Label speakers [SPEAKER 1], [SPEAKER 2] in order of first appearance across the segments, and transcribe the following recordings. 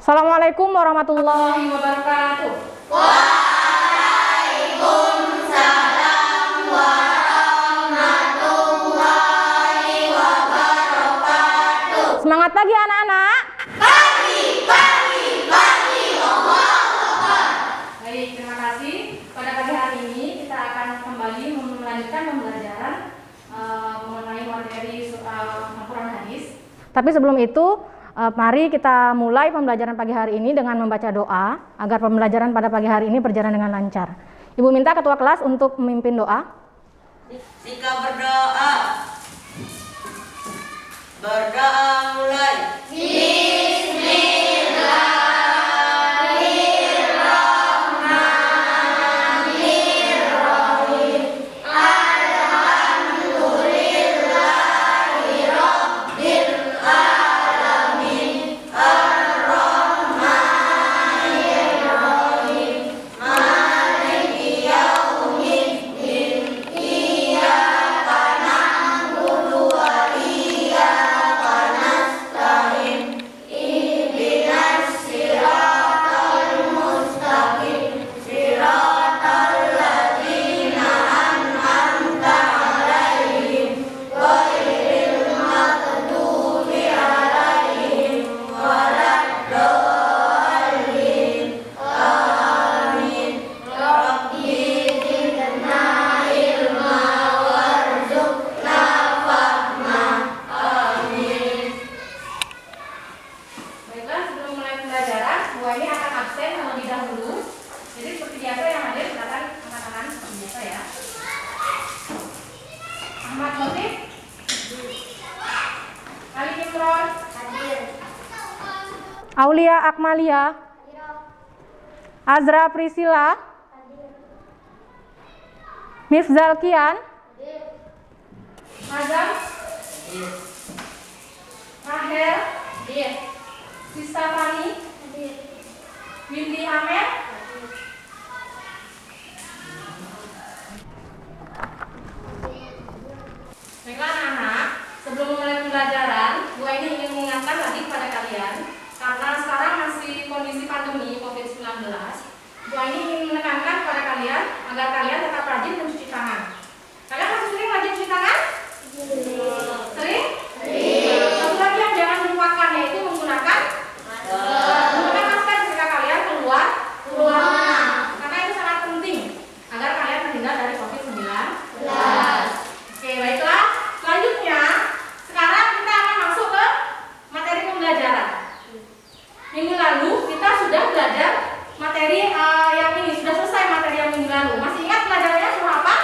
[SPEAKER 1] Assalamualaikum warahmatullahi wabarakatuh.
[SPEAKER 2] Waalaikumsalam warahmatullahi wabarakatuh.
[SPEAKER 1] Semangat pagi anak-anak.
[SPEAKER 2] Pagi, pagi, pagi, Allah Akbar.
[SPEAKER 1] Baik, terima kasih. Pada pagi hari ini kita akan kembali melanjutkan pembelajaran mengenai materi Al-Quran hadis. Tapi sebelum itu, mari kita mulai pembelajaran pagi hari ini dengan membaca doa agar pembelajaran pada pagi hari ini berjalan dengan lancar. Ibu minta ketua kelas untuk memimpin doa.
[SPEAKER 2] Jika berdoa. Berdoa mulai.
[SPEAKER 1] Aulia Akmalia, Azra Priscilla, Mifzal Kian, Azam, Rahel, Sista Fani, Windy Amer. Baiklah anak-anak, sebelum memulai pembelajaran, Bu ini ingin mengingatkan lagi kepada kalian, karena sekarang masih kondisi pandemi COVID-19, Bu ini ingin menekankan kepada kalian agar kalian tetap rajin mencuci tangan. Kalian masih sering rajin cuci tangan? Sering? Satu lagi yang jangan dilupakan yaitu menggunakan masker ketika kalian keluar rumah. Karena itu sangat penting agar kalian terhindar dari COVID-19. Oke, baiklah. Selanjutnya, sekarang kita akan masuk ke materi pembelajaran. Minggu lalu kita sudah belajar materi yang ini, sudah selesai materi yang minggu lalu. Masih ingat pelajarannya surah apa?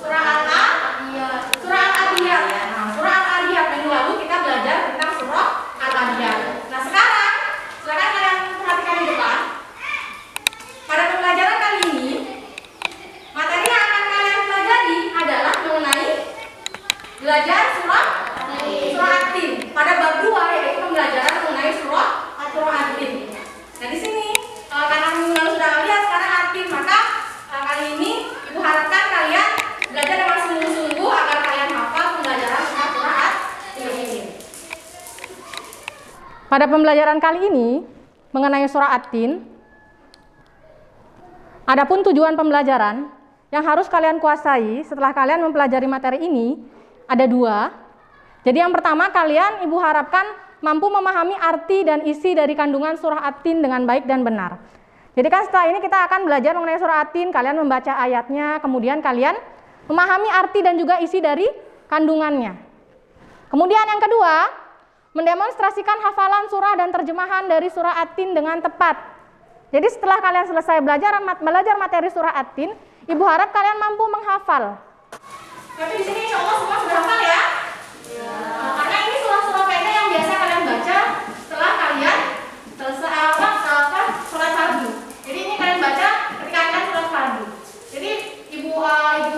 [SPEAKER 1] Surah Al-Adiyat. Surah Al-Adiyat. Nah, surah Al-Adiyat minggu lalu kita belajar tentang surah Al-Adiyat. Nah, sekarang silakan kalian perhatikan di depan. Pada pembelajaran kali ini, materi yang akan kalian pelajari adalah mengenai belajar surah At-Tin pada bab 2, yaitu pembelajaran mengenai surah At-Tin. Nah, di sini karena minggu lalu sudah lihat sekarang At-Tin, maka kali ini Ibu harapkan kalian belajar dengan sungguh-sungguh agar kalian hafal pembelajaran surah At-Tin ini. Pada pembelajaran kali ini mengenai surah At-Tin, adapun tujuan pembelajaran yang harus kalian kuasai setelah kalian mempelajari materi ini ada 2. Jadi yang pertama, kalian Ibu harapkan mampu memahami arti dan isi dari kandungan surah At-Tin dengan baik dan benar. Jadi kan setelah ini kita akan belajar mengenai surah At-Tin, kalian membaca ayatnya, kemudian kalian memahami arti dan juga isi dari kandungannya. Kemudian yang kedua, mendemonstrasikan hafalan surah dan terjemahan dari surah At-Tin dengan tepat. Jadi setelah kalian selesai belajar materi surah At-Tin, Ibu harap kalian mampu menghafal. Tapi di sini insya Allah semua sudah hafal ya? Karena ini surah-surah pendek yang biasa kalian baca setelah kalian sholat fardu. Jadi ini kalian baca ketika kalian sholat fardu. Jadi Ibu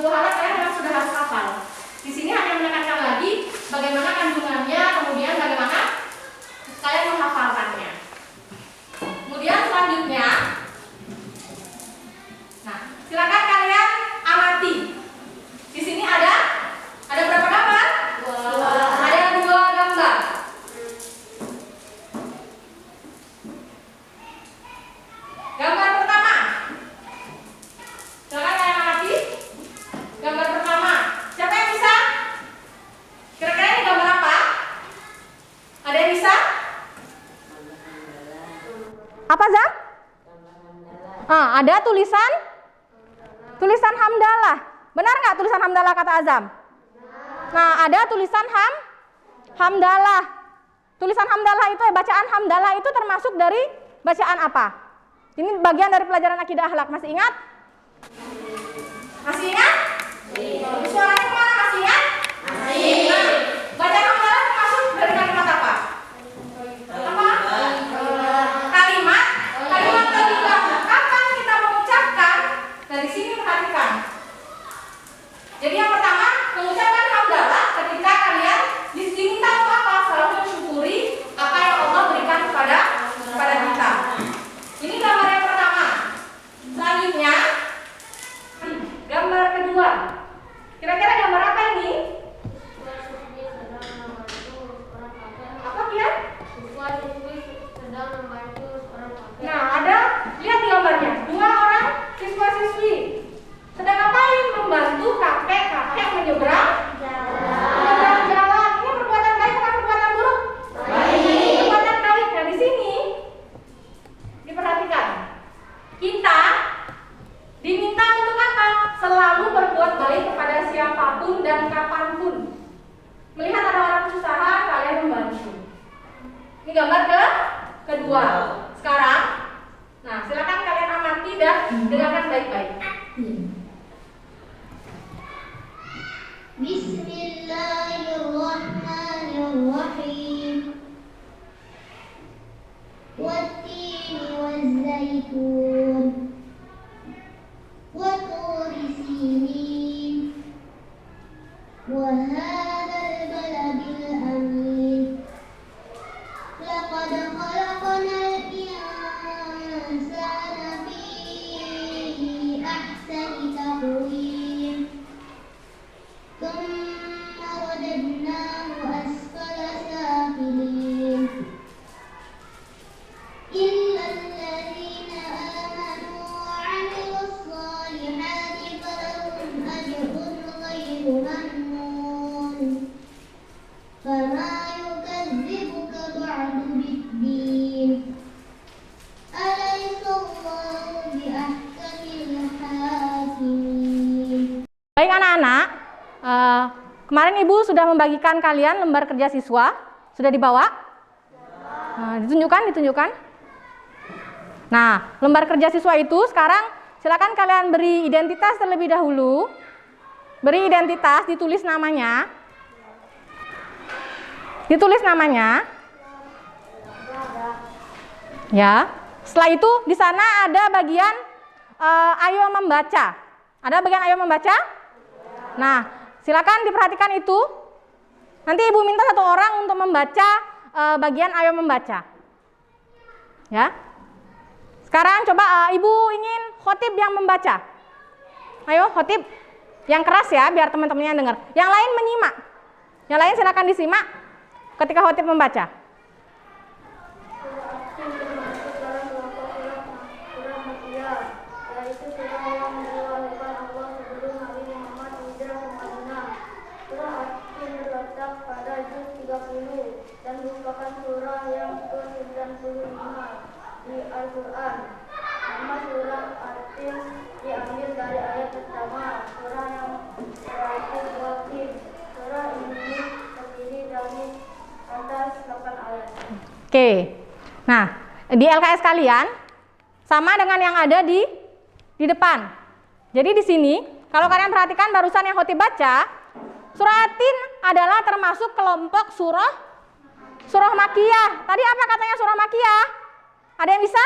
[SPEAKER 1] harap kalian memang sudah harus hafal. Di sini hanya menekankan lagi bagaimana kandungannya, kemudian bagaimana kalian menghafalkannya. Kemudian selanjutnya, nah silakan kalian amati. Di sini ada berapa gambar?
[SPEAKER 3] ada tulisan hamdalah. Benar nggak tulisan hamdalah kata Azam? Nah, ada tulisan hamdalah. Tulisan hamdalah itu, bacaan hamdalah itu termasuk dari bacaan apa? Ini bagian dari pelajaran akidah akhlak. Masih ingat? Masih ingat? Suaranya kemana? Masih ingat? Masih. Nah, bacaan hamdalah termasuk dari kalimat apa? Kalimat thayyibah. Kapan kita mengucapkan? Dari sini perhatikan. Jadi yang pertama, mengucapkan hamdalah ketika kalian diminta apa? Selalu mensyukuri apa yang Allah berikan kepada kita. Ini gambar yang pertama. Selanjutnya, gambar kedua. Kira-kira gambar apa ini? Apa dia? Nah, ada, lihat di gambarnya, 2 orang siswa-siswi sedang ngapain? Membantu kakek-kakek menyeberang jalan. Ini perbuatan baik atau perbuatan buruk? Baik. Perbuatan baik. Nah, di sini diperhatikan. Kita diminta untuk apa? Selalu berbuat baik kepada siapapun dan kapanpun. Melihat ada orang kesusahan, kalian membantu. Ini gambar kedua. Sekarang, nah silakan kalian amati dan dengarkan baik-baik.
[SPEAKER 4] Bismillahirrahmanirrahim. Wat-tini waz-zaitun wa turi sinin wa hadzal baladil amin. Laqad khalaqnal insana fi ahsani taqwim. Tsumma radadnahu asfala safilin. Illa alladhina amanu wa 'amilus solihati falahum ajrun ghairu mamnun. Fama yukadzibuka ba'du bid-din. Alaysallahu biahkamil hakimin.
[SPEAKER 3] Baik anak-anak, kemarin Ibu sudah membagikan kalian lembar kerja siswa. Sudah dibawa? Ditunjukkan. Nah, lembar kerja siswa itu sekarang silakan kalian beri identitas terlebih dahulu. Beri identitas, ditulis namanya. Ya. Setelah itu di sana ada bagian ayo membaca. Ada bagian ayo membaca? Nah, silakan diperhatikan itu. Nanti Ibu minta 1 orang untuk membaca bagian ayo membaca. Ya. Sekarang coba Ibu ingin khotib yang membaca. Ayo khotib yang keras ya, biar teman-temannya dengar. Yang lain menyimak. Yang lain silakan disimak ketika khotib membaca.
[SPEAKER 4] Di Al-Quran. Nama surah At-Tin diambil dari ayat pertama. Surah yang berarti wakil. Surah ini terdiri dari atas 8 ayat.
[SPEAKER 3] Oke. Nah, di LKS kalian sama dengan yang ada di depan. Jadi di sini kalau kalian perhatikan barusan yang khotib baca, surah At-Tin adalah termasuk kelompok surah Makkiyah. Tadi apa katanya surah Makkiyah? Ada yang bisa?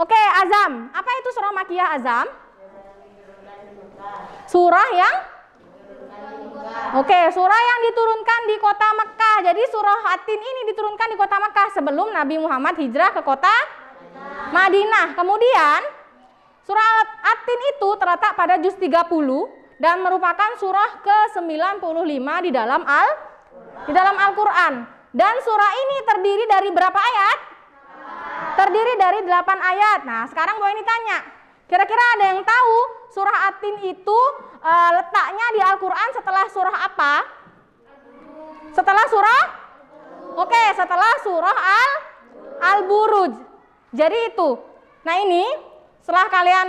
[SPEAKER 3] Oke, Azam. Apa itu surah Makkiyah, Azam? Surah yang? Oke, surah yang diturunkan di kota Mekah. Jadi surah At-Tin ini diturunkan di kota Mekah sebelum Nabi Muhammad hijrah ke kota Madinah. Kemudian surah At-Tin itu terletak pada juz 30 dan merupakan surah ke-95 di dalam Al-Quran. Dan surah ini terdiri dari berapa ayat? Terdiri dari 8 ayat. Nah, sekarang boleh ditanya. Kira-kira ada yang tahu surah At-Tin itu letaknya di Al-Quran setelah surah apa? Setelah surah? Oke, setelah surah Al-Buruj. Jadi itu. Nah, ini setelah kalian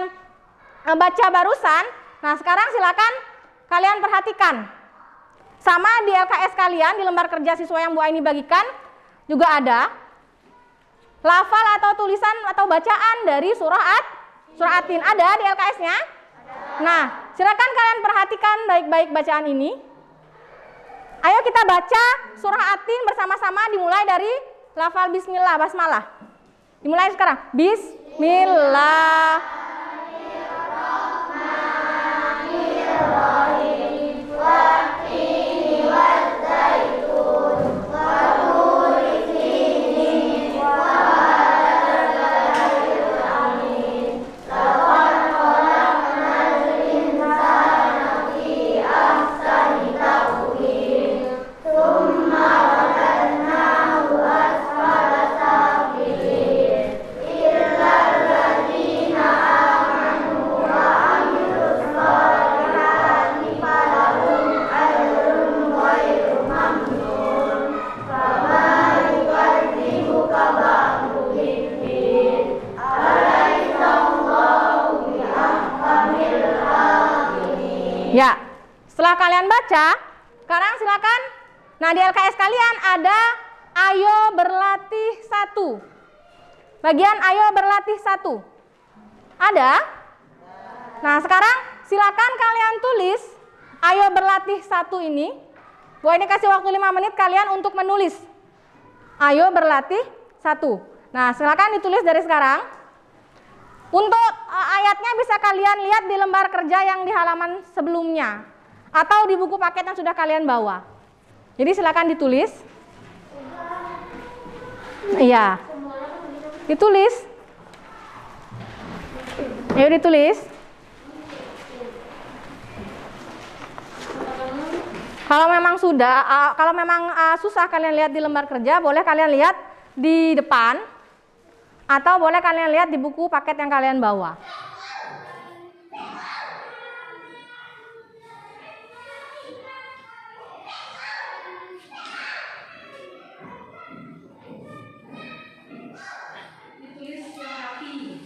[SPEAKER 3] baca barusan, nah sekarang silakan kalian perhatikan. Sama di LKS kalian, di lembar kerja siswa yang Bu Aini bagikan, juga ada lafal atau tulisan atau bacaan dari surah At-Tin. Ada di LKS-nya? Nah, silakan kalian perhatikan baik-baik bacaan ini. Ayo kita baca surah At-Tin bersama-sama, dimulai dari lafal bismillah, basmalah. Dimulai sekarang. Bismillah. Ya, setelah kalian baca, sekarang silakan. Nah, di LKS kalian ada ayo berlatih 1. Bagian ayo berlatih 1. Ada? Nah, sekarang silakan kalian tulis ayo berlatih 1 ini. Bu ini kasih waktu 5 menit kalian untuk menulis. Ayo berlatih 1. Nah, silakan ditulis dari sekarang. Untuk ayatnya bisa kalian lihat di lembar kerja yang di halaman sebelumnya atau di buku paket yang sudah kalian bawa. Jadi silakan ditulis. Iya. Ditulis. Ayo ditulis. Kalau memang susah kalian lihat di lembar kerja, boleh kalian lihat di depan. Atau boleh kalian lihat di buku paket yang kalian bawa.
[SPEAKER 1] Ditulis yang rapi.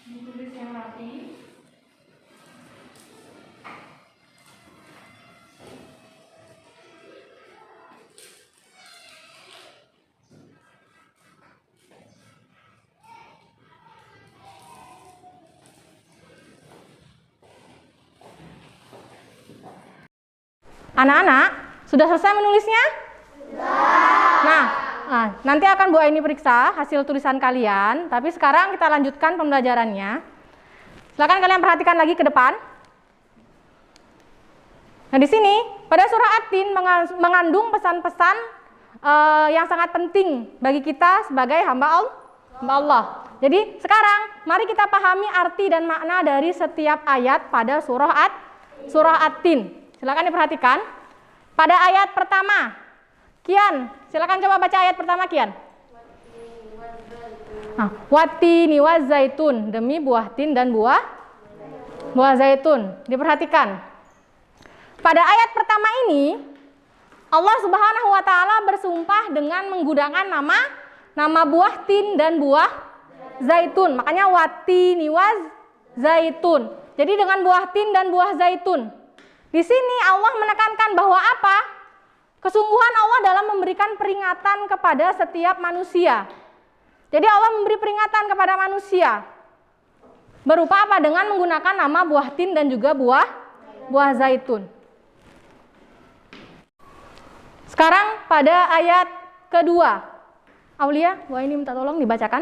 [SPEAKER 1] Ditulis yang rapi.
[SPEAKER 3] Anak-anak, sudah selesai menulisnya? Nah, nanti akan Bu Aini periksa hasil tulisan kalian, tapi sekarang kita lanjutkan pembelajarannya. Silakan kalian perhatikan lagi ke depan. Nah, di sini pada surah At-Tin mengandung pesan-pesan yang sangat penting bagi kita sebagai hamba Allah. Jadi sekarang mari kita pahami arti dan makna dari setiap ayat pada surah At-Tin. Silakan diperhatikan. Pada ayat pertama, Kian, silakan coba baca ayat pertama, Kian. Watini wa zaitun, demi buah tin dan buah zaitun. Diperhatikan. Pada ayat pertama ini, Allah Subhanahu wa taala bersumpah dengan menggunakan nama buah tin dan buah zaitun. Makanya watini wa zaitun. Jadi dengan buah tin dan buah zaitun. Di sini Allah menekankan bahwa apa? Kesungguhan Allah dalam memberikan peringatan kepada setiap manusia. Jadi Allah memberi peringatan kepada manusia. Berupa apa? Dengan menggunakan nama buah tin dan juga buah zaitun. Sekarang pada ayat kedua. Aulia, gua ini minta tolong dibacakan.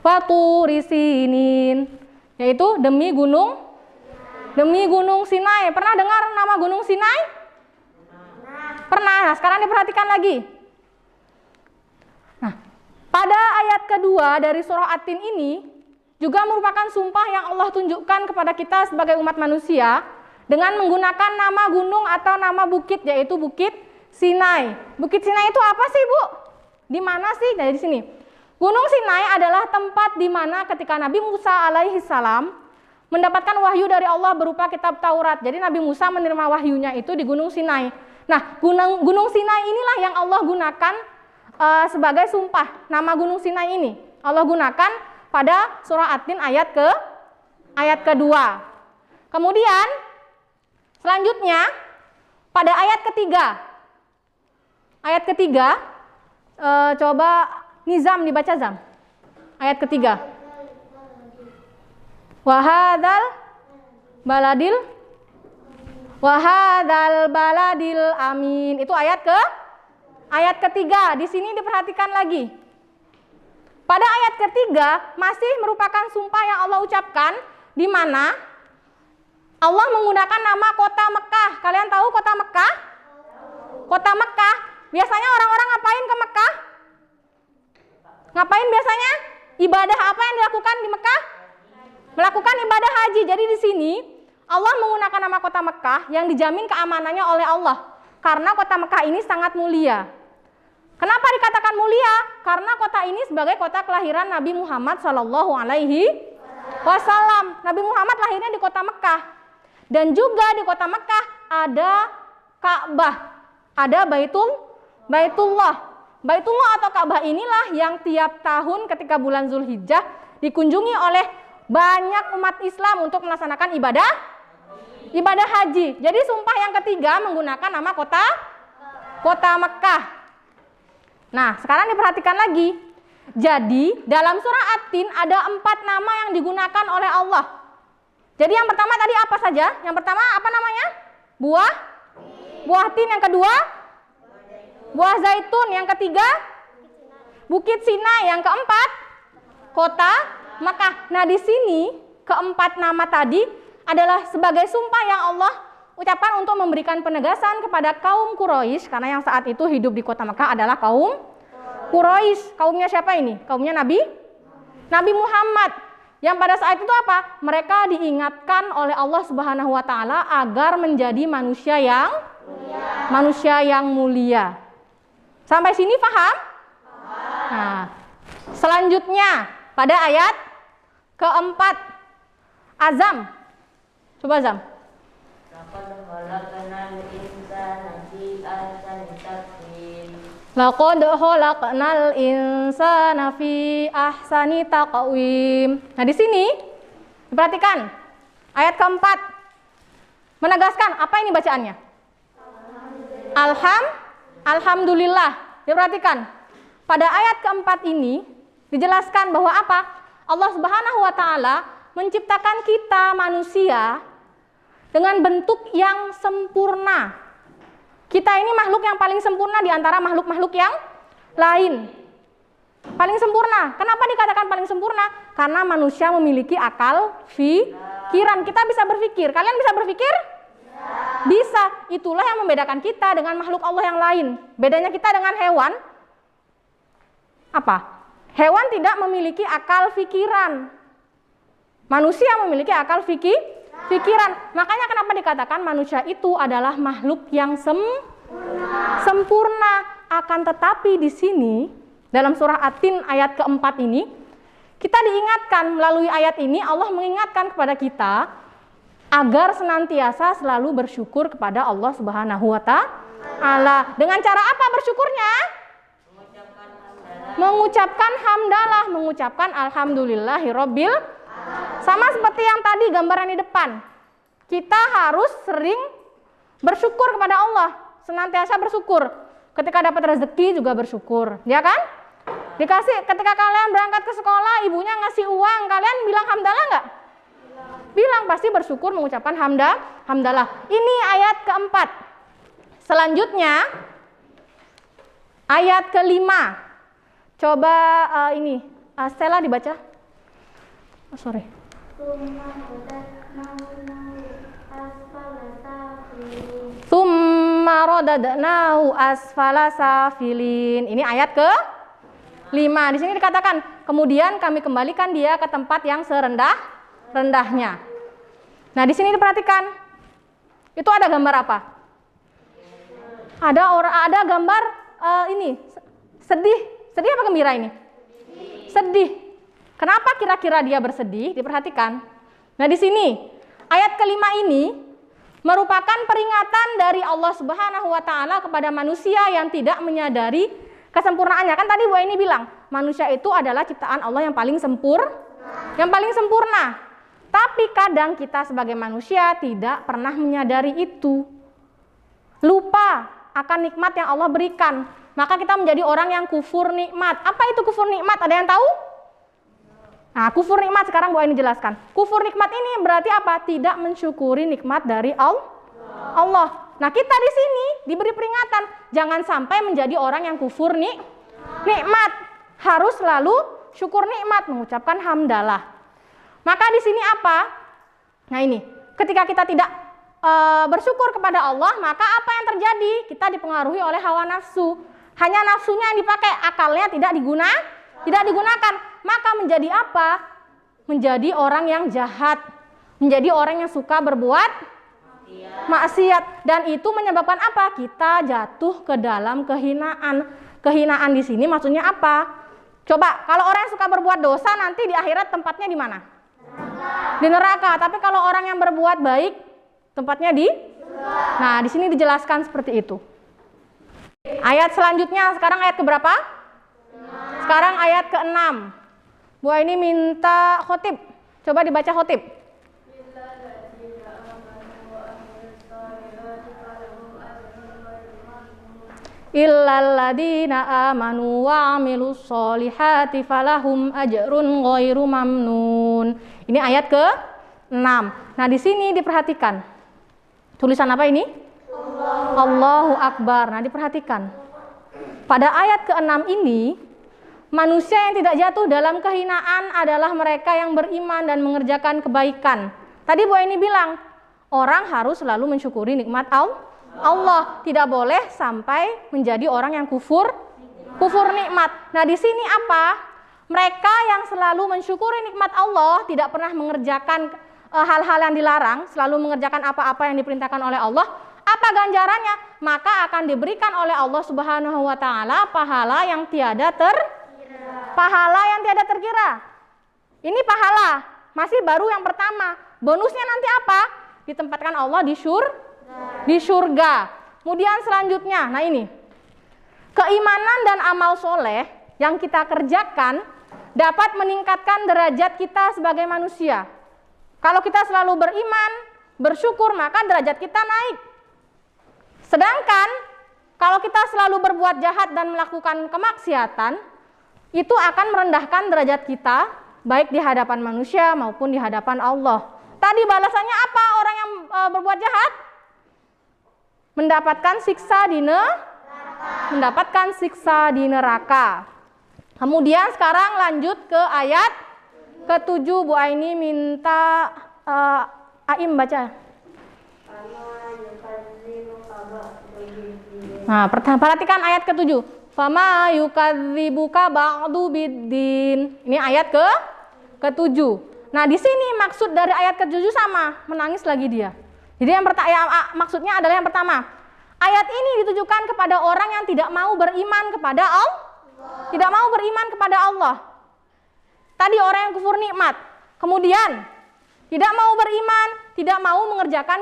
[SPEAKER 3] Waturi sinin, yaitu demi gunung Sinai. Pernah dengar nama gunung Sinai? Pernah. Nah, sekarang diperhatikan lagi. Nah, pada ayat kedua dari surah At-Tin ini juga merupakan sumpah yang Allah tunjukkan kepada kita sebagai umat manusia dengan menggunakan nama gunung atau nama bukit, yaitu Bukit Sinai. Bukit Sinai itu apa sih, Bu? Di mana sih? Nah, di sini. Gunung Sinai adalah tempat di mana ketika Nabi Musa alaihi salam mendapatkan wahyu dari Allah berupa kitab Taurat. Jadi Nabi Musa menerima wahyunya itu di Gunung Sinai. Nah, Gunung Sinai inilah yang Allah gunakan sebagai sumpah. Nama Gunung Sinai ini Allah gunakan pada surah At-Tin ayat kedua. Kemudian selanjutnya pada ayat ketiga, coba Nizam dibaca, Zam. Ayat ketiga. Wahadal baladil amin. Itu ayat ketiga. Di sini diperhatikan lagi. Pada ayat ketiga masih merupakan sumpah yang Allah ucapkan, di mana Allah menggunakan nama kota Mekah. Kalian tahu kota Mekah? Kota Mekah. Biasanya orang-orang ngapain ke Mekah? Ngapain biasanya? Ibadah apa yang dilakukan di Mekah? Melakukan ibadah haji. Jadi di sini Allah menggunakan nama kota Mekah yang dijamin keamanannya oleh Allah. Karena kota Mekah ini sangat mulia. Kenapa dikatakan mulia? Karena kota ini sebagai kota kelahiran Nabi Muhammad SAW. Nabi Muhammad lahirnya di kota Mekah. Dan juga di kota Mekah ada Ka'bah. Ada Baitullah. Baitullah atau Ka'bah inilah yang tiap tahun ketika bulan Zulhijjah dikunjungi oleh banyak umat Islam untuk melaksanakan ibadah haji. Jadi sumpah yang ketiga menggunakan nama kota Mekah. Nah, sekarang diperhatikan lagi. Jadi dalam surah At-Tin ada 4 nama yang digunakan oleh Allah. Jadi yang pertama tadi apa saja? Yang pertama apa namanya? Buah tin. Yang kedua buah zaitun. Yang ketiga Bukit Sinai. Yang keempat kota Mekah. Nah, di sini keempat nama tadi adalah sebagai sumpah yang Allah ucapkan untuk memberikan penegasan kepada kaum Quraisy, karena yang saat itu hidup di kota Mekah adalah kaum Quraisy. Kaumnya siapa ini? Kaumnya Nabi Muhammad. Yang pada saat itu apa? Mereka diingatkan oleh Allah Subhanahu wa taala agar menjadi manusia yang mulia. Sampai sini paham? Nah, selanjutnya pada ayat keempat, Azam. Coba Azam. Laqad khalaqnal insana fi ahsani taqwim. Nah, di sini perhatikan ayat keempat menegaskan apa ini bacaannya? Alhamdulillah. Diperhatikan. Pada ayat keempat ini dijelaskan bahwa apa? Allah Subhanahu wa taala menciptakan kita manusia dengan bentuk yang sempurna. Kita ini makhluk yang paling sempurna di antara makhluk-makhluk yang lain. Paling sempurna. Kenapa dikatakan paling sempurna? Karena manusia memiliki akal pikiran. Kita bisa berpikir. Kalian bisa berpikir? Bisa. Itulah yang membedakan kita dengan makhluk Allah yang lain. Bedanya kita dengan hewan apa? Hewan tidak memiliki akal pikiran. Manusia memiliki akal pikiran. Makanya kenapa dikatakan manusia itu adalah makhluk yang sempurna. Akan tetapi di sini dalam surah At-Tin ayat keempat ini kita diingatkan melalui ayat ini, Allah mengingatkan kepada kita agar senantiasa selalu bersyukur kepada Allah Subhanahu wa taala. Dengan cara apa bersyukurnya? Mengucapkan hamdalah, mengucapkan alhamdulillahirabbil. Sama seperti yang tadi gambaran di depan. Kita harus sering bersyukur kepada Allah, senantiasa bersyukur. Ketika dapat rezeki juga bersyukur, ya kan? Dikasih ketika kalian berangkat ke sekolah, ibunya ngasih uang, kalian bilang hamdalah enggak? Bilang, pasti bersyukur mengucapkan hamdalah. Ini ayat keempat. Selanjutnya ayat kelima. Coba ini Stella dibaca. Oh, sorry. Tsumma radadnahu asfala safilin. Ini ayat ke 5. Di sini dikatakan, kemudian kami kembalikan dia ke tempat yang serendah-rendahnya. Nah, di sini diperhatikan. Itu ada gambar apa? Ada gambar ini sedih. Sedih apa gembira ini? Sedih. Kenapa kira-kira dia bersedih? Diperhatikan. Nah, di sini ayat kelima ini merupakan peringatan dari Allah Subhanahu wa taala kepada manusia yang tidak menyadari kesempurnaannya. Kan tadi Bu ini bilang, manusia itu adalah ciptaan Allah yang paling sempurna. Tapi kadang kita sebagai manusia tidak pernah menyadari itu. Lupa akan nikmat yang Allah berikan. Maka kita menjadi orang yang kufur nikmat. Apa itu kufur nikmat? Ada yang tahu? Nah, kufur nikmat sekarang Bu ini jelaskan. Kufur nikmat ini berarti apa? Tidak mensyukuri nikmat dari Allah. Nah, kita di sini diberi peringatan, jangan sampai menjadi orang yang kufur nikmat. Harus selalu syukur nikmat, mengucapkan hamdalah. Maka di sini apa? Nah, ini, ketika kita tidak bersyukur kepada Allah, maka apa yang terjadi? Kita dipengaruhi oleh hawa nafsu. Hanya nafsunya yang dipakai, akalnya tidak digunakan. Maka menjadi apa? Menjadi orang yang jahat, menjadi orang yang suka berbuat maksiat, dan itu menyebabkan apa? Kita jatuh ke dalam kehinaan. Kehinaan di sini maksudnya apa? Coba, kalau orang yang suka berbuat dosa nanti di akhirat tempatnya di mana? Di neraka. Tapi kalau orang yang berbuat baik tempatnya di? Nah, di sini dijelaskan seperti itu. Ayat selanjutnya sekarang ayat keberapa? Sekarang ayat ke-6. Bu ini minta khotib. Coba dibaca khotib. Illal ladzina amanu wa 'amilus sholihati falahum ajrun ghairu mamnun. Ini ayat ke-6. Nah, di sini diperhatikan. Tulisan apa ini? Allahu Akbar. Nah, diperhatikan. Pada ayat ke-6 ini, manusia yang tidak jatuh dalam kehinaan adalah mereka yang beriman dan mengerjakan kebaikan. Tadi Bu ini bilang, orang harus selalu mensyukuri nikmat Allah, tidak boleh sampai menjadi orang yang kufur nikmat. Nah, di sini apa? Mereka yang selalu mensyukuri nikmat Allah, tidak pernah mengerjakan hal-hal yang dilarang, selalu mengerjakan apa-apa yang diperintahkan oleh Allah. Apa ganjarannya? Maka akan diberikan oleh Allah Subhanahu wa taala pahala yang tiada terkira. Ini pahala, masih baru yang pertama. Bonusnya nanti apa? Ditempatkan Allah di surga. Kemudian selanjutnya, nah ini, keimanan dan amal soleh yang kita kerjakan dapat meningkatkan derajat kita sebagai manusia. Kalau kita selalu beriman, bersyukur, maka derajat kita naik. Sedangkan kalau kita selalu berbuat jahat dan melakukan kemaksiatan, itu akan merendahkan derajat kita, baik di hadapan manusia maupun di hadapan Allah. Tadi balasannya apa orang yang berbuat jahat? Mendapatkan siksa di neraka. Kemudian sekarang lanjut ke ayat ke-7. Bu Aini minta Aim baca. Nah, perhatikan ayat ke-7. Fama yukadzibuka ba'du biddin. Ini ayat ke-7. Nah, di sini maksud dari ayat ke-7 sama, menangis lagi dia. Jadi maksudnya adalah yang pertama, ayat ini ditujukan kepada orang yang tidak mau beriman kepada Allah. Tidak mau beriman kepada Allah. Tadi orang yang kufur nikmat. Kemudian tidak mau beriman, tidak mau mengerjakan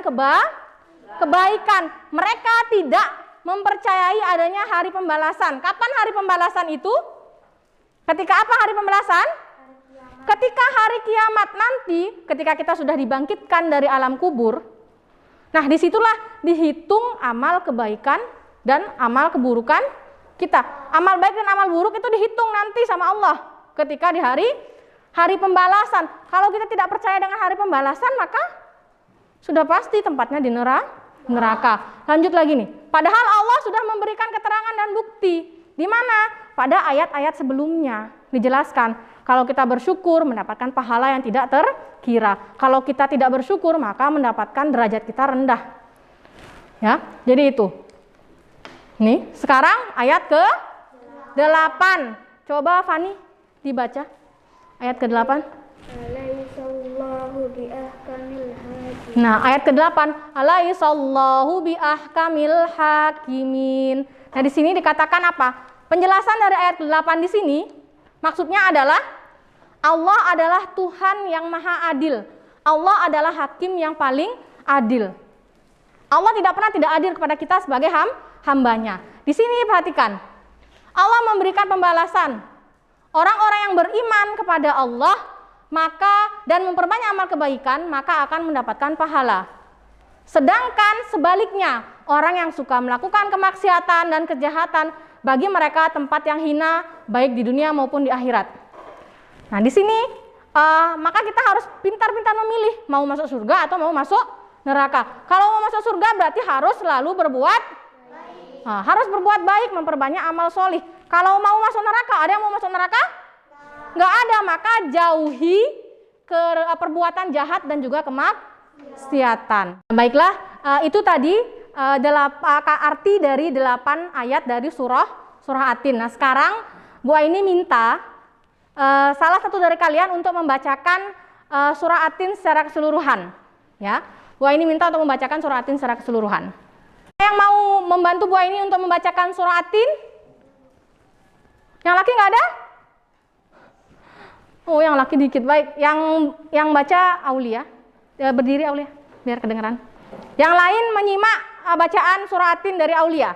[SPEAKER 3] kebaikan. Mereka tidak mempercayai adanya hari pembalasan. Kapan hari pembalasan itu? Ketika apa hari pembalasan? Ketika hari kiamat nanti, ketika kita sudah dibangkitkan dari alam kubur. Nah, disitulah dihitung amal kebaikan dan amal keburukan kita. Amal baik dan amal buruk itu dihitung nanti sama Allah ketika di hari pembalasan. Kalau kita tidak percaya dengan hari pembalasan, maka sudah pasti tempatnya di neraka. Lanjut lagi nih. Padahal Allah sudah memberikan keterangan dan bukti. Di mana? Pada ayat-ayat sebelumnya dijelaskan kalau kita bersyukur mendapatkan pahala yang tidak terkira. Kalau kita tidak bersyukur maka mendapatkan derajat kita rendah. Ya, jadi itu. Nih, sekarang ayat ke-8. Coba Fani dibaca ayat ke-8.
[SPEAKER 4] Alaihissallahu biahkamil hakim.
[SPEAKER 3] Nah, ayat ke-8, alaihissallahu biahkamil hakimin. Nah, di sini dikatakan apa? Penjelasan dari ayat ke-8 di sini maksudnya adalah Allah adalah Tuhan yang maha adil. Allah adalah hakim yang paling adil. Allah tidak pernah tidak adil kepada kita sebagai hambanya. Di sini perhatikan, Allah memberikan pembalasan. Orang-orang yang beriman kepada Allah dan memperbanyak amal kebaikan, maka akan mendapatkan pahala. Sedangkan sebaliknya, orang yang suka melakukan kemaksiatan dan kejahatan, bagi mereka tempat yang hina, baik di dunia maupun di akhirat. Nah, di sini maka kita harus pintar-pintar memilih mau masuk surga atau mau masuk neraka. Kalau mau masuk surga berarti harus selalu berbuat baik. Harus berbuat baik, memperbanyak amal solih. Kalau mau masuk neraka, ada yang mau masuk neraka? Nggak ada, maka jauhi perbuatan jahat dan juga kemaksiatan. Baiklah, itu tadi arti dari 8 ayat dari surah At-Tin. Nah, sekarang Bu Aini minta salah satu dari kalian untuk membacakan surah At-Tin secara keseluruhan. Ya, Bu Aini minta untuk membacakan surah At-Tin secara keseluruhan. Yang mau membantu Bu Aini untuk membacakan surah At-Tin? Yang laki nggak ada? Oh, yang laki dikit. Baik, yang baca Aulia. Berdiri Aulia, biar kedengeran. Yang lain menyimak bacaan surah At-Tin dari Aulia.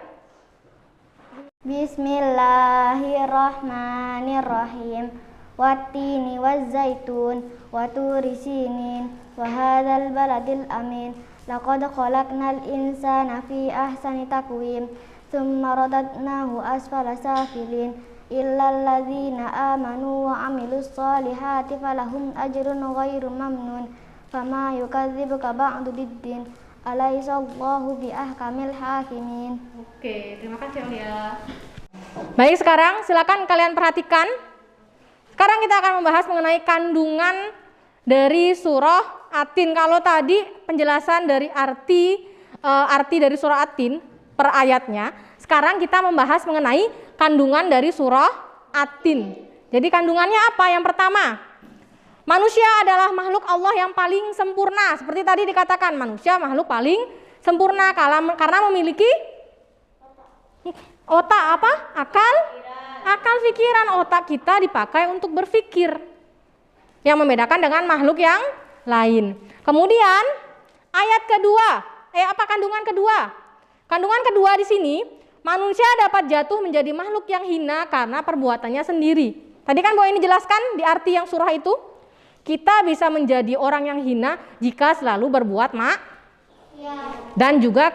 [SPEAKER 4] Bismillahirrahmanirrahim. Wattini wazzaitun wa turi sinin wa hadzal baladil amin. Laqad khalaqnal insana fi ahsani taqwim. Tsumma radadnahu asfala safilin. Illal ladzina amanu wa amilus solihati falahum ajrun ghairu mamnun. Fama yukadzibuka ba'du biddin. Alaihissallahu biahkamil hakimin.
[SPEAKER 3] Oke, terima kasih Aulia. Baik, sekarang silakan kalian perhatikan. Sekarang kita akan membahas mengenai kandungan dari surah At-Tin. Kalau tadi penjelasan dari arti dari surah At-Tin per ayatnya, sekarang kita membahas mengenai kandungan dari surah At-Tin. Jadi kandungannya apa? Yang pertama, manusia adalah makhluk Allah yang paling sempurna. Seperti tadi dikatakan, manusia makhluk paling sempurna karena memiliki otak apa? Akal pikiran. Otak kita dipakai untuk berpikir. Yang membedakan dengan makhluk yang lain. Kemudian ayat kedua, kandungan kedua? Kandungan kedua di sini, manusia dapat jatuh menjadi makhluk yang hina karena perbuatannya sendiri. Tadi kan Bu ini jelaskan di arti yang surah itu. Kita bisa menjadi orang yang hina jika selalu berbuat dan juga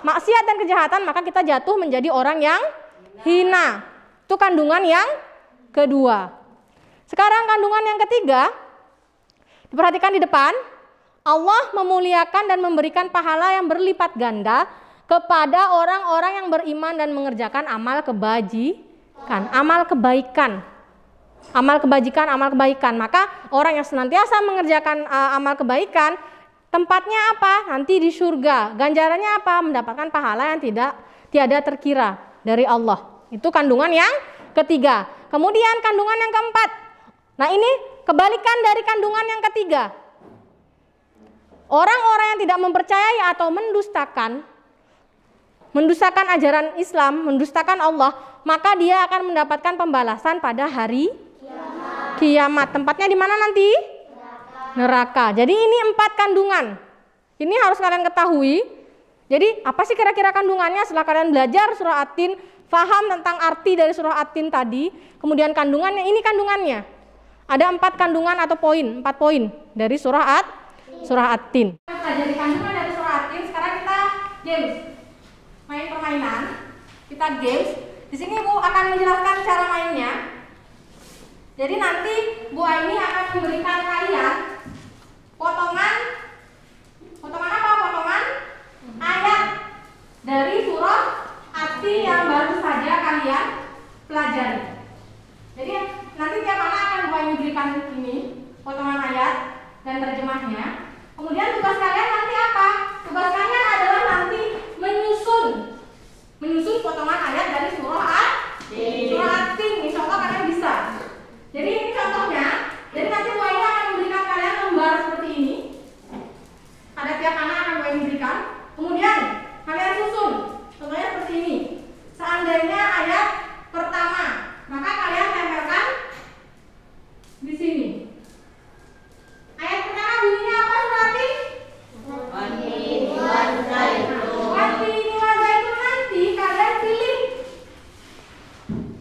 [SPEAKER 3] maksiat dan kejahatan, maka kita jatuh menjadi orang yang hina. Itu kandungan yang kedua. Sekarang kandungan yang ketiga, diperhatikan di depan. Allah memuliakan dan memberikan pahala yang berlipat ganda kepada orang-orang yang beriman dan mengerjakan amal kebajikan, amal kebaikan. Amal kebaikan. Maka orang yang senantiasa mengerjakan amal kebaikan, tempatnya apa? Nanti di surga. Ganjarannya apa? Mendapatkan pahala yang tiada terkira dari Allah. Itu kandungan yang ketiga. Kemudian kandungan yang keempat. Nah, ini kebalikan dari kandungan yang ketiga. Orang-orang yang tidak mempercayai atau mendustakan ajaran Islam, mendustakan Allah, maka dia akan mendapatkan pembalasan pada hari kiamat. Tempatnya di mana nanti? Neraka. Jadi ini 4 kandungan. Ini harus kalian ketahui. Jadi apa sih kira-kira kandungannya? Setelah kalian belajar surah At-Tin, paham tentang arti dari surah At-Tin tadi, kemudian kandungannya, ini kandungannya. Ada 4 kandungan atau 4 poin dari surah At-Tin. Jadi kandungan dari surah At-Tin, sekarang kita games. Main permainan. Kita games. Di sini Bu akan menjelaskan cara mainnya. Jadi nanti Bu Aini akan memberikan kalian potongan ayat dari surah At-Tin yang baru saja kalian pelajari. Jadi nanti tiap anak akan Buaini berikan ini potongan ayat dan terjemahnya. Kemudian tugas kalian nanti apa? Tugas kalian adalah nanti menyusun potongan ayat dari surah At-Tin. Insya Allah kalian bisa. Jadi ini contohnya. Jadi nanti Buaini akan memberikan kalian lembar seperti ini. Ada tiap anak akan Buaini berikan. Kemudian kalian susun. Contohnya seperti ini. Seandainya ayat pertama, maka kalian tempelkan di sini. Ayat pertama bunyinya apa, Surati?
[SPEAKER 2] Watini wazaitun.
[SPEAKER 3] Watini wazaitun. Nanti kalian pilih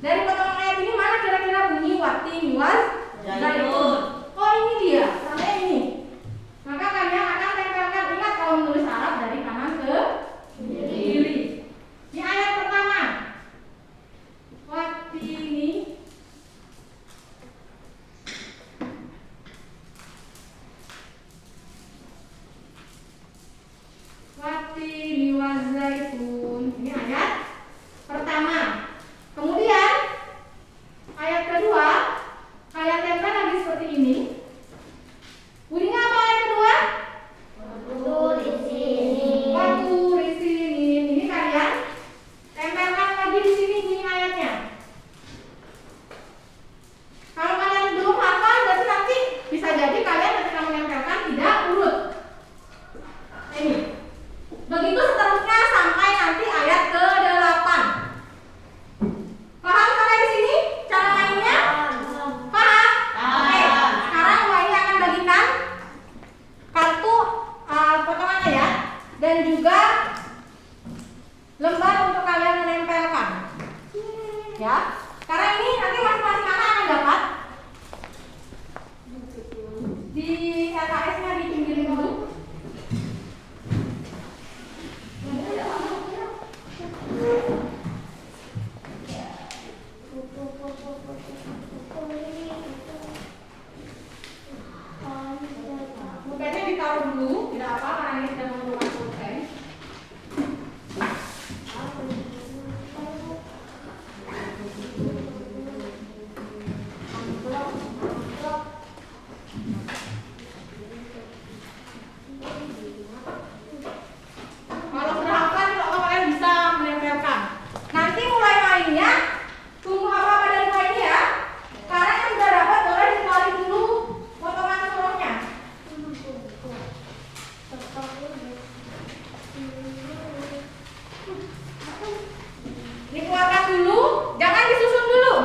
[SPEAKER 3] dari potongan ayat ini mana kira-kira bunyi watini wazaitun. Oh ini dia, sampai ini. Maka kalian akan tempelkan. Ingat kalau menulis Arab dari kanan ke kiri. Ini ayat pertama. Watini wazaitun. Ini ayat pertama. Kemudian ayat kedua, kalian tempel lagi seperti ini. Bunyinya apa ayat kedua?
[SPEAKER 4] Waktu di sini.
[SPEAKER 3] Waktu di sini. Ini kalian tempelkan lagi di sini bunyi ayatnya. Kalau kalian belum hafal, berarti nanti bisa jadi kalian ketika menempelkan tidak urut. Ini. Begitu seterusnya sampai nanti ayat ke-8. Paham sampai di sini cara mainnya? Paham? Oke. Sekarang Buaini akan bagikan kartu potongan ayat dan juga lembar untuk kalian menempelkan. Ya. Karena ini nanti masing-masing anak akan dapat di LKS-nya dipinggirin dulu. Pulpennya ditaruh dulu, tidak apa karena ini sudah memerlukan pulpen. Kalau sudah hafal, kalau kalian bisa menempelkan. Nanti mulai mainnya, tunggu apa-apa dari Buaini ya. Karena yang sudah dapat boleh dikeluarin dulu potongan surahnya. Dikeluarkan dulu, jangan disusun dulu.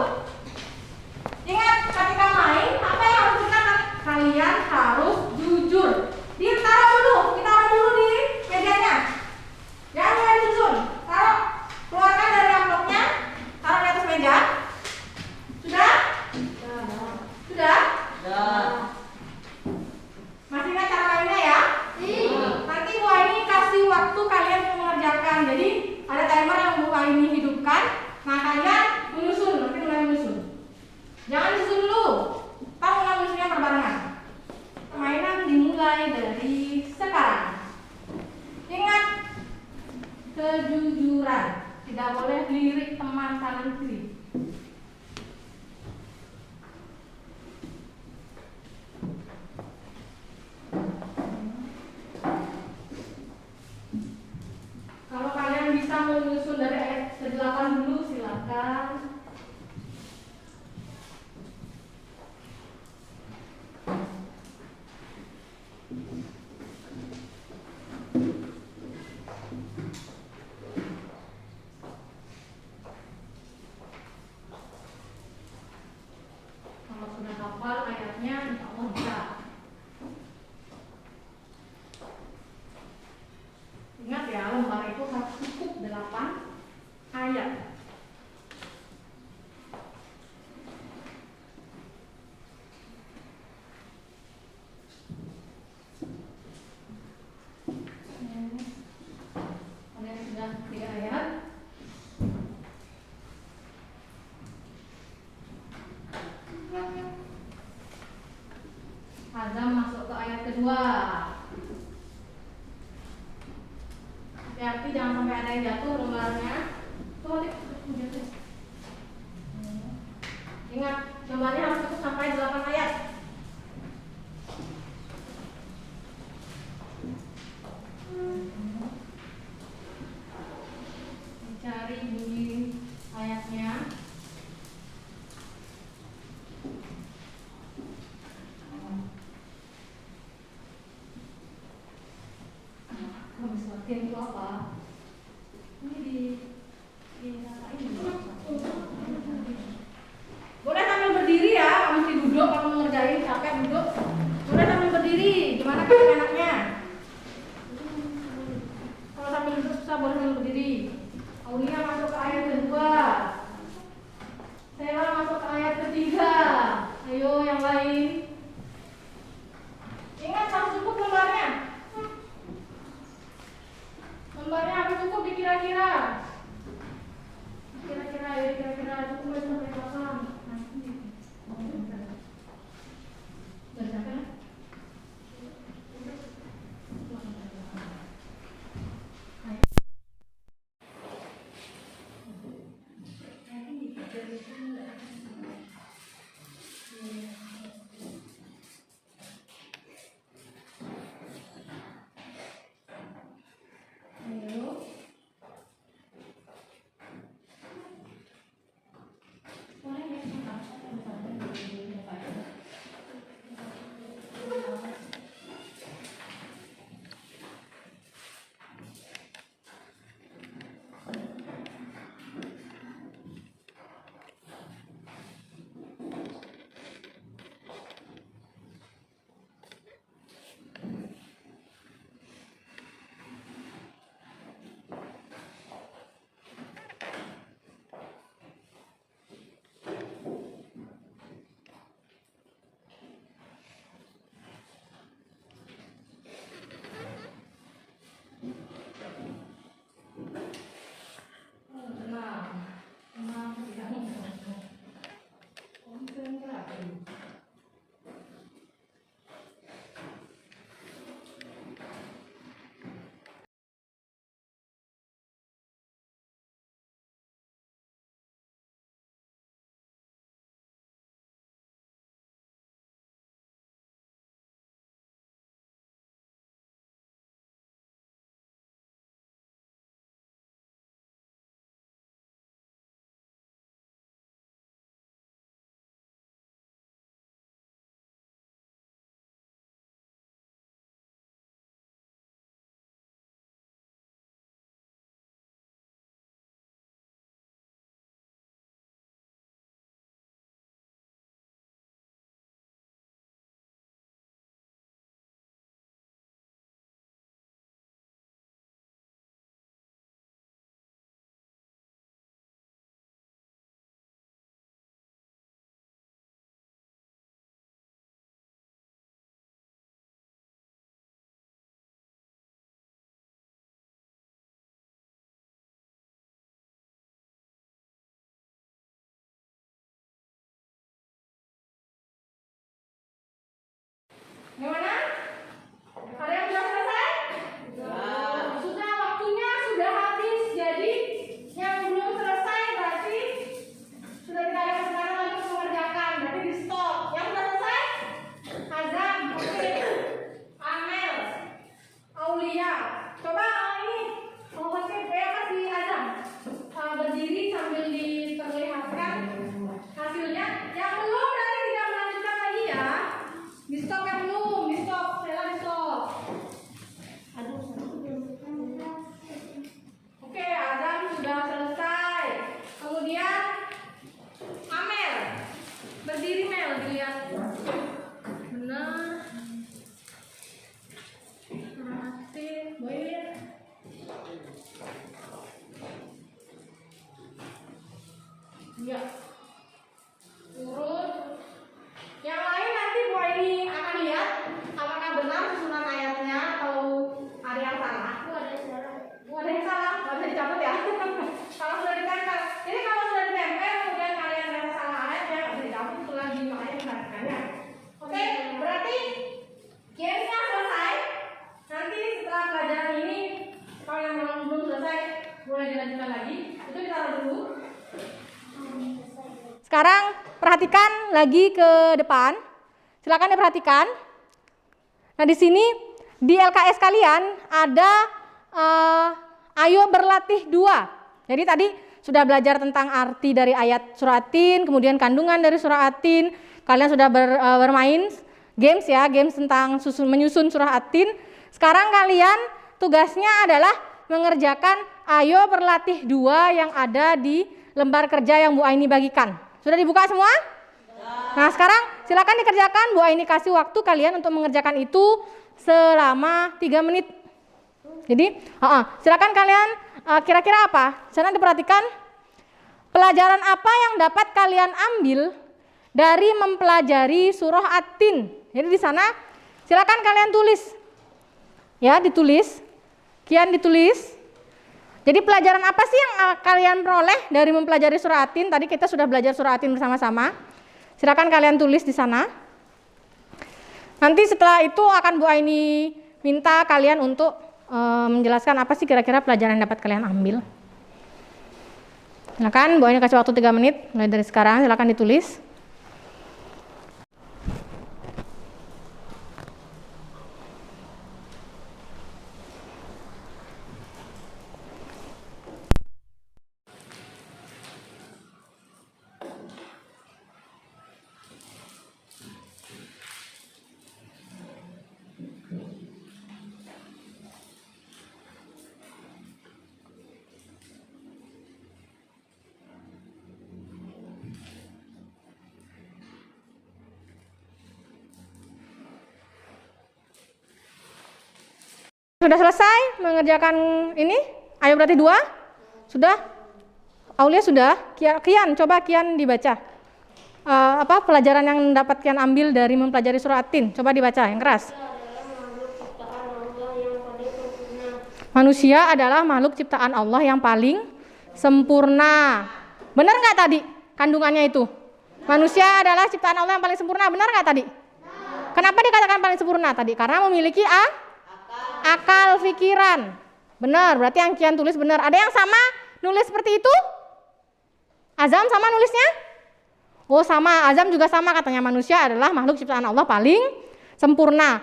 [SPEAKER 3] Ingat ketika main, apa yang harus kita lakukan? Kalian harus jujur. Ditaruh dulu di mejanya. Jangan mulai disusun. Taruh, keluarkan dari amplopnya, taruh di atas meja. Sudah? Sudah? Masih ingat cara mainnya ya? Nanti Buaini kasih waktu kalian untuk mengerjakan. Jadi ada timer yang Buaini hidupkan. Nah kalian menyusun, nanti mulai menyusun. Jangan disusun dulu. Ntar mulai menyusunnya berbarengan. Permainan dimulai dari sekarang. Ingat kejujuran. Tidak boleh lirik teman kanan kiri. Kalau kalian bisa menyusun dari ayat ke-8 dulu, silakan. Kalau sudah hafal ayatnya, insya Allah bisa. Ingat ya, lembar itu harus cukup 8 ayat. Kalian sudah 3 ayat. Azam masuk ke ayat kedua.
[SPEAKER 1] hati-hati jangan sampai ada yang jatuh lembarnya. Tuh, jatuh. Ingat, lembarnya harus cukup sampai 8 ayat. Cari bunyi ayatnya. Habis latihan itu apa? Ini boleh sambil berdiri ya, kamu mesti duduk kalau mau ngerjain, capek duduk. Boleh sambil berdiri, gimana kan enaknya? Kalau sambil duduk susah, boleh sambil berdiri. Aulia masuk ke ayat kedua. Sela masuk ke ayat ketiga. Ayo yang lain. Ingat harus cukup lembarnya. Lembarnya harus cukup dikira-kira. Kira-kira ya, kira-kira cukup aja sampai kosong. Nah,
[SPEAKER 3] perhatikan lagi ke depan. Silakan diperhatikan. Nah, di sini di LKS kalian ada ayo berlatih 2. Jadi tadi sudah belajar tentang arti dari ayat surah At-Tin, kemudian kandungan dari surah At-Tin. Kalian sudah bermain games ya, games tentang menyusun surah At-Tin. Sekarang kalian tugasnya adalah mengerjakan ayo berlatih 2 yang ada di lembar kerja yang Bu Aini bagikan. Sudah dibuka semua? Nah, sekarang silakan dikerjakan. Bu Aini kasih waktu kalian untuk mengerjakan itu selama 3 menit. Jadi, silakan kalian kira-kira apa? Sana diperhatikan pelajaran apa yang dapat kalian ambil dari mempelajari surah At-Tin. Jadi di sana silakan kalian tulis. Ya, ditulis. Kian ditulis. Jadi pelajaran apa sih yang kalian peroleh dari mempelajari surah At-Tin? Tadi kita sudah belajar surah At-Tin bersama-sama. Silakan kalian tulis di sana. Nanti setelah itu akan Bu Aini minta kalian untuk menjelaskan apa sih kira-kira pelajaran yang dapat kalian ambil. Silakan, Bu Aini kasih waktu 3 menit mulai dari sekarang. Silakan ditulis. Sudah selesai mengerjakan ini? Ayo berarti 2? Sudah? Aulia sudah? Kian, coba Kian dibaca. Apa pelajaran yang dapat Kian ambil dari mempelajari surah At-Tin? Coba dibaca yang keras. Manusia adalah makhluk ciptaan Allah yang paling sempurna. Benar nggak tadi kandungannya itu? Manusia adalah ciptaan Allah yang paling sempurna. Benar nggak tadi? Kenapa dikatakan paling sempurna tadi? Karena memiliki akal pikiran. Benar, berarti yang Kian tulis benar. Ada yang sama nulis seperti itu? Azam sama nulisnya? Oh sama, Azam juga sama katanya manusia adalah makhluk ciptaan Allah paling sempurna.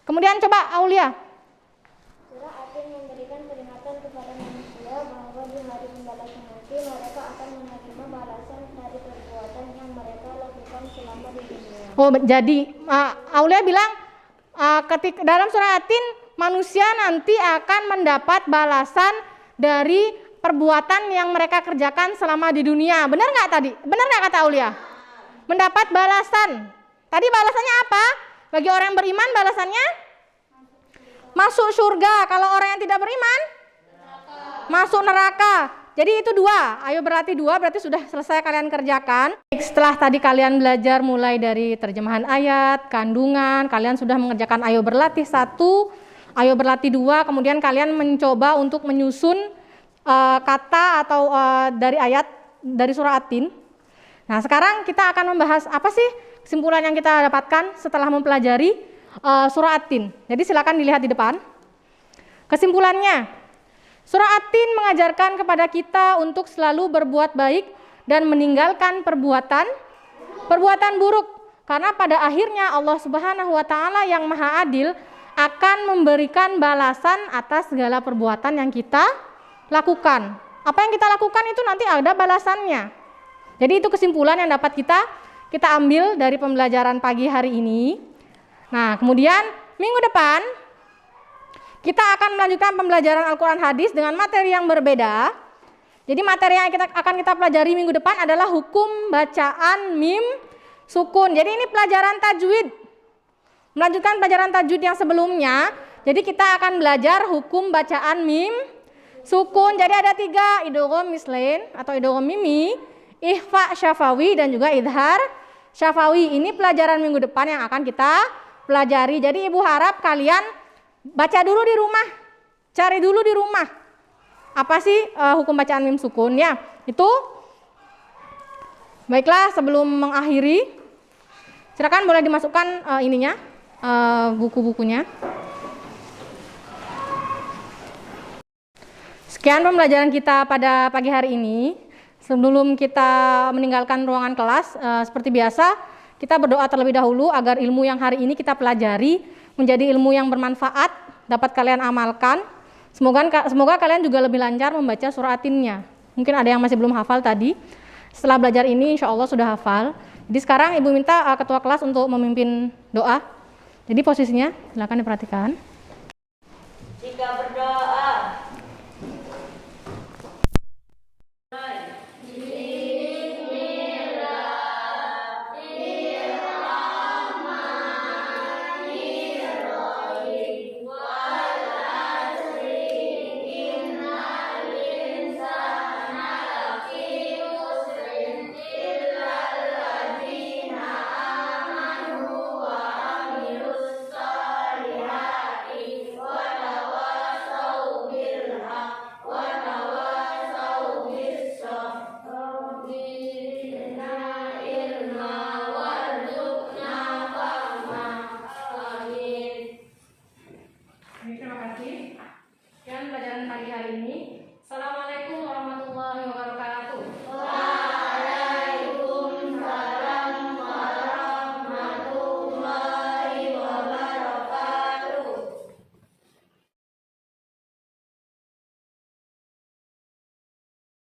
[SPEAKER 3] Kemudian coba Aulia.
[SPEAKER 4] Surah At-Tin memberikan peringatan kepada manusia bahwa di hari pembalasan nanti mereka akan menerima balasan dari perbuatan yang mereka lakukan selama di dunia.
[SPEAKER 3] Oh jadi Aulia bilang ketika dalam surah At-Tin manusia nanti akan mendapat balasan dari perbuatan yang mereka kerjakan selama di dunia. Benar nggak tadi? Benar nggak kata Aulia? Mendapat balasan. Tadi balasannya apa? Bagi orang yang beriman balasannya masuk surga. Kalau orang yang tidak beriman masuk neraka. Jadi itu 2. Ayo berarti 2 berarti sudah selesai kalian kerjakan. Setelah tadi kalian belajar mulai dari terjemahan ayat, kandungan, kalian sudah mengerjakan ayo berlatih 1. Ayo berlatih 2, kemudian kalian mencoba untuk menyusun kata atau dari ayat dari surah At-Tin. Nah, sekarang kita akan membahas apa sih kesimpulan yang kita dapatkan setelah mempelajari surah At-Tin. Jadi silakan dilihat di depan. Kesimpulannya, surah At-Tin mengajarkan kepada kita untuk selalu berbuat baik dan meninggalkan perbuatan buruk. Karena pada akhirnya Allah Subhanahu wa taala yang Maha Adil akan memberikan balasan atas segala perbuatan yang kita lakukan. Apa yang kita lakukan itu nanti ada balasannya. Jadi itu kesimpulan yang dapat kita ambil dari pembelajaran pagi hari ini. Nah, kemudian minggu depan kita akan melanjutkan pembelajaran Al-Quran Hadis dengan materi yang berbeda. Jadi materi yang akan kita pelajari minggu depan adalah hukum bacaan mim sukun. Jadi ini pelajaran tajwid. Melanjutkan pelajaran tajwid yang sebelumnya, jadi kita akan belajar hukum bacaan mim sukun. Jadi ada 3, idgham mislain atau idgham mimi, ikhfa syafawi dan juga idhar syafawi. Ini pelajaran minggu depan yang akan kita pelajari. Jadi Ibu harap kalian baca dulu di rumah, cari dulu di rumah. Apa sih hukum bacaan mim sukun ya? Itu baiklah, sebelum mengakhiri silakan boleh dimasukkan buku-bukunya. Sekian pembelajaran kita pada pagi hari ini. Sebelum kita meninggalkan ruangan kelas, seperti biasa, kita berdoa terlebih dahulu agar ilmu yang hari ini kita pelajari menjadi ilmu yang bermanfaat, dapat kalian amalkan. Semoga kalian juga lebih lancar membaca surah Atin-nya. Mungkin ada yang masih belum hafal tadi. Setelah belajar ini insya Allah sudah hafal. Jadi sekarang Ibu minta ketua kelas untuk memimpin doa. Jadi posisinya silakan diperhatikan.